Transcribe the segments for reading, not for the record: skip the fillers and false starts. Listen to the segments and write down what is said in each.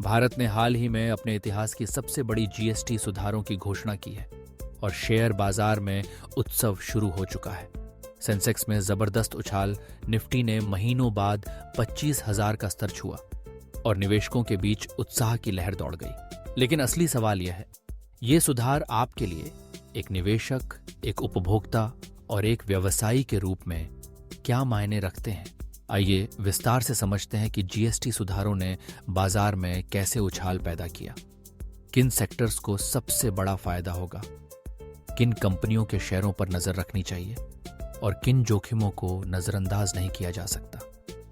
भारत ने हाल ही में अपने इतिहास की सबसे बड़ी जीएसटी सुधारों की घोषणा की है और शेयर बाजार में उत्सव शुरू हो चुका है। सेंसेक्स में जबरदस्त उछाल, निफ्टी ने महीनों बाद 25,000 का स्तर छुआ और निवेशकों के बीच उत्साह की लहर दौड़ गई। लेकिन असली सवाल यह है, ये सुधार आपके लिए एक निवेशक, एक उपभोक्ता और एक व्यवसायी के रूप में क्या मायने रखते हैं? आइए विस्तार से समझते हैं कि जीएसटी सुधारों ने बाजार में कैसे उछाल पैदा किया, किन सेक्टर्स को सबसे बड़ा फायदा होगा, किन कंपनियों के शेयरों पर नजर रखनी चाहिए और किन जोखिमों को नजरअंदाज नहीं किया जा सकता।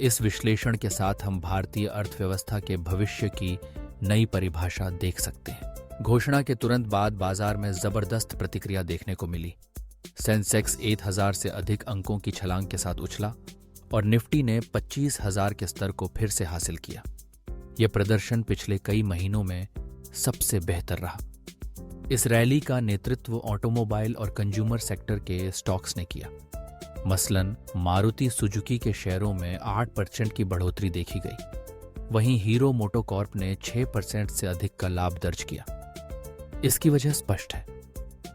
इस विश्लेषण के साथ हम भारतीय अर्थव्यवस्था के भविष्य की नई परिभाषा देख सकते हैं। घोषणा के तुरंत बाद बाजार में जबरदस्त प्रतिक्रिया देखने को मिली। सेंसेक्स 8,000 से अधिक अंकों की छलांग के साथ उछला और निफ्टी ने 25,000 के स्तर को फिर से हासिल किया। यह प्रदर्शन पिछले कई महीनों में सबसे बेहतर रहा। इस रैली का नेतृत्व ऑटोमोबाइल और कंज्यूमर सेक्टर के स्टॉक्स ने किया। मसलन मारुति सुजुकी के शेयरों में 8% की बढ़ोतरी देखी गई। वहीं हीरो मोटोकॉर्प ने 6% से अधिक का लाभ दर्ज किया। इसकी वजह स्पष्ट है।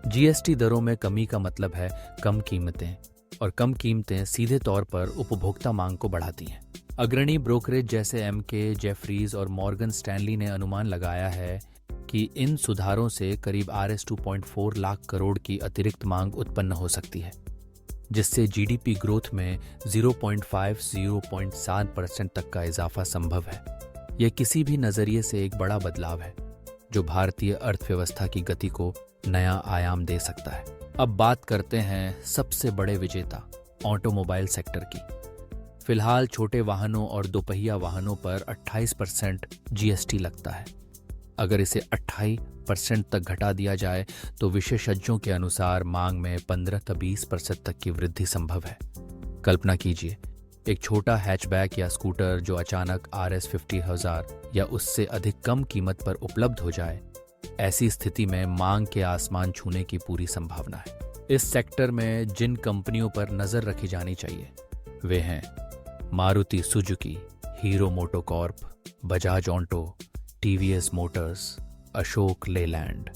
जीएसटी दरों में कमी का मतलब है कम कीमतें, और कम कीमतें सीधे तौर पर उपभोक्ता मांग को बढ़ाती हैं। अग्रणी ब्रोकरेज जैसे एमके, जेफरीज और मॉर्गन स्टैनली ने अनुमान लगाया है कि इन सुधारों से करीब $2.4 लाख करोड़ की अतिरिक्त मांग उत्पन्न हो सकती है, जिससे जीडीपी ग्रोथ में 0.5-0.7% तक का इजाफा संभव है। यह किसी भी नजरिए से एक बड़ा बदलाव है जो भारतीय अर्थव्यवस्था की गति को नया आयाम दे सकता है। अब बात करते हैं सबसे बड़े विजेता ऑटोमोबाइल सेक्टर की। फिलहाल छोटे वाहनों और दोपहिया वाहनों पर 28% जीएसटी लगता है। अगर इसे 28% तक घटा दिया जाए तो विशेषज्ञों के अनुसार मांग में 15-20% तक की वृद्धि संभव है। कल्पना कीजिए, एक छोटा हैचबैक या स्कूटर जो अचानक RS50,000 या उससे अधिक कम कीमत पर उपलब्ध हो जाए। ऐसी स्थिति में मांग के आसमान छूने की पूरी संभावना है। इस सेक्टर में जिन कंपनियों पर नजर रखी जानी चाहिए वे हैं Maruti Suzuki, Hero MotoCorp, Bajaj auto, TVS Motors, Ashok Leyland.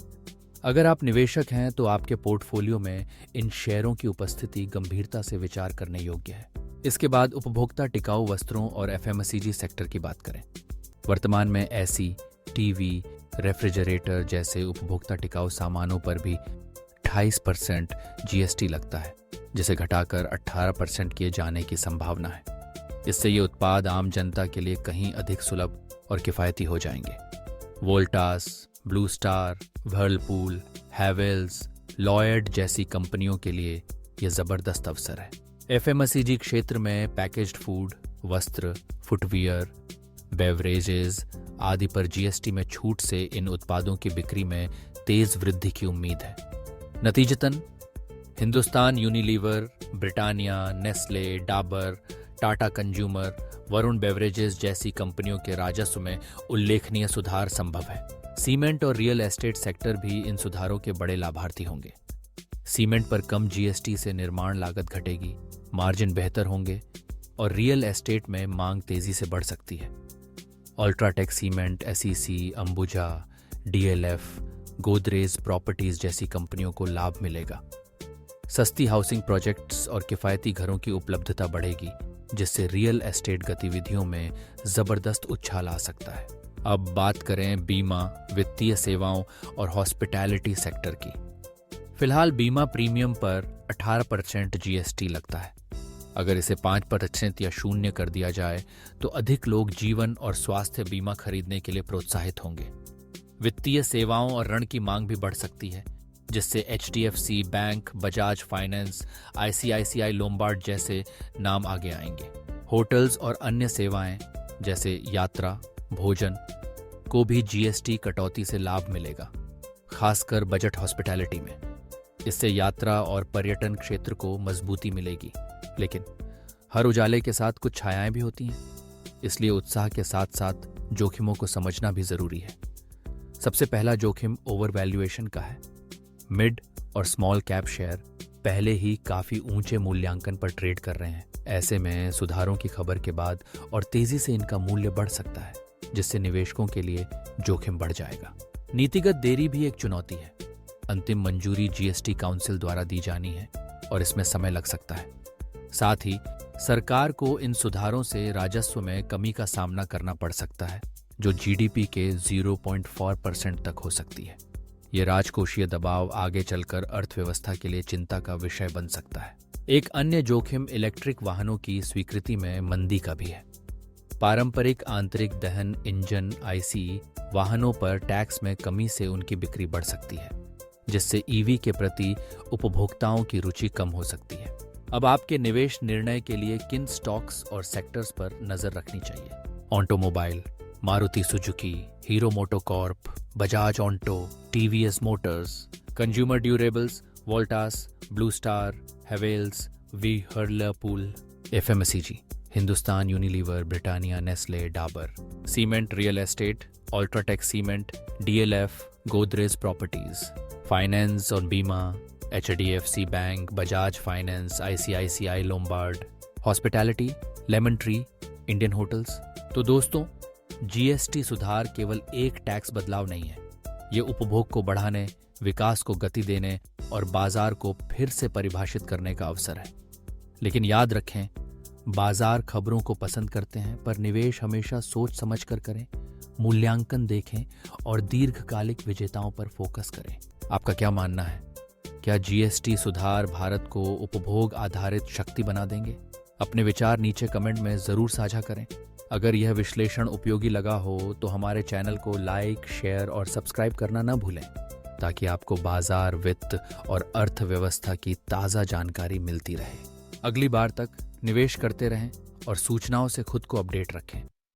अगर आप निवेशक हैं तो आपके पोर्टफोलियो में इन शेयरों की उपस्थिति गंभीरता से विचार करने योग्य है। इसके बाद उपभोक्ता टिकाऊ वस्त्रों और एफएमसीजी सेक्टर की बात करें। वर्तमान में एसी, टीवी, रेफ्रिजरेटर जैसे उपभोक्ता टिकाऊ सामानों पर भी 28% जीएसटी लगता है, जिसे घटाकर 18% किए जाने की संभावना है। इससे ये उत्पाद आम जनता के लिए कहीं अधिक सुलभ और किफायती हो जाएंगे। Voltas, Blue star, Whirlpool, Havells, Lloyd जैसी कंपनियों के लिए यह जबरदस्त अवसर है। एफएमसीजी क्षेत्र में पैकेज्ड फूड, वस्त्र, फुटवियर, बेवरेजेस आदि पर जीएसटी में छूट से इन उत्पादों की बिक्री में तेज वृद्धि की उम्मीद है। नतीजतन Hindustan Unilever, Britannia, Nestle, Dabur, Tata consumer, Varun beverages जैसी कंपनियों के राजस्व में उल्लेखनीय सुधार संभव है। सीमेंट और रियल एस्टेट सेक्टर भी इन सुधारों के बड़े लाभार्थी होंगे। सीमेंट पर कम जीएसटी से निर्माण लागत घटेगी, मार्जिन बेहतर होंगे और रियल एस्टेट में मांग तेजी से बढ़ सकती है। UltraTech cement, SEC, Ambuja, DLF, Godrej properties जैसी कंपनियों को लाभ मिलेगा। सस्ती हाउसिंग प्रोजेक्ट्स और किफायती घरों की उपलब्धता बढ़ेगी, जिससे रियल एस्टेट गतिविधियों में जबरदस्त उछाल आ सकता है। अब बात करें बीमा, वित्तीय सेवाओं और हॉस्पिटैलिटी सेक्टर की। फिलहाल बीमा प्रीमियम पर 18% जीएसटी लगता है। अगर इसे 5% या 0 कर दिया जाए तो अधिक लोग जीवन और स्वास्थ्य बीमा खरीदने के लिए प्रोत्साहित होंगे। वित्तीय सेवाओं और ऋण की मांग भी बढ़ सकती है, जिससे HDFC Bank, Bajaj Finance, ICICI Lombard जैसे नाम आगे आएंगे। होटल्स और अन्य सेवाएं जैसे यात्रा, भोजन को भी जीएसटी कटौती से लाभ मिलेगा, खासकर बजट हॉस्पिटैलिटी में। इससे यात्रा और पर्यटन क्षेत्र को मजबूती मिलेगी। लेकिन हर उजाले के साथ कुछ छायाएं भी होती हैं, इसलिए उत्साह के साथ साथ जोखिमों को समझना भी जरूरी है। सबसे पहला जोखिम ओवर वैल्यूएशन का है। मिड और स्मॉल कैप शेयर पहले ही काफी ऊंचे मूल्यांकन पर ट्रेड कर रहे हैं। ऐसे में सुधारों की खबर के बाद और तेजी से इनका मूल्य बढ़ सकता है। जिससे निवेशकों के लिए जोखिम बढ़ जाएगा। नीतिगत देरी भी एक चुनौती है। अंतिम मंजूरी जीएसटी काउंसिल द्वारा दी जानी है और इसमें समय लग सकता है। साथ ही सरकार को इन सुधारों से राजस्व में कमी का सामना करना पड़ सकता है, जो जीडीपी के 0.4% तक हो सकती है। ये राजकोषीय दबाव आगे चलकर अर्थव्यवस्था के लिए चिंता का विषय बन सकता है। एक अन्य जोखिम इलेक्ट्रिक वाहनों की स्वीकृति में मंदी का भी है। पारंपरिक आंतरिक दहन इंजन आईसी वाहनों पर टैक्स में कमी से उनकी बिक्री बढ़ सकती है, जिससे ईवी के प्रति उपभोक्ताओं की रुचि कम हो सकती है। अब आपके निवेश निर्णय के लिए किन स्टॉक्स और सेक्टर्स पर नजर रखनी चाहिए? Automobile, Maruti Suzuki, Hero MotoCorp, Bajaj Auto, TVS Motors. Consumer durables, Voltas, Blue Star, Havells, Whirlpool. FMCG, Hindustan Unilever, Britannia, Nestle, Dabur. Cement, real estate, UltraTech cement, DLF, Godrej Properties. Finance और बीमा, HDFC Bank, Bajaj Finance, ICICI Lombard. Hospitality, Lemon Tree, Indian Hotels. तो दोस्तों, GST सुधार केवल एक tax बदलाव नहीं है। ये उपभोग को बढ़ाने, विकास को गति देने और बाजार को फिर से परिभाषित करने का अवसर है। लेकिन याद रखें, बाजार खबरों को पसंद करते हैं, पर निवेश हमेशा सोच समझ कर करें, मूल्यांकन देखें और दीर्घकालिक विजेताओं पर फोकस करें। आपका क्या मानना है? क्या जीएसटी सुधार भारत को उपभोग आधारित शक्ति बना देंगे? अपने विचार नीचे कमेंट में जरूर साझा करें। अगर यह विश्लेषण उपयोगी लगा हो तो हमारे चैनल को लाइक, शेयर और सब्सक्राइब करना न भूलें, ताकि आपको बाजार, वित्त और अर्थव्यवस्था की ताज़ा जानकारी मिलती रहे। अगली बार तक निवेश करते रहें और सूचनाओं से खुद को अपडेट रखें।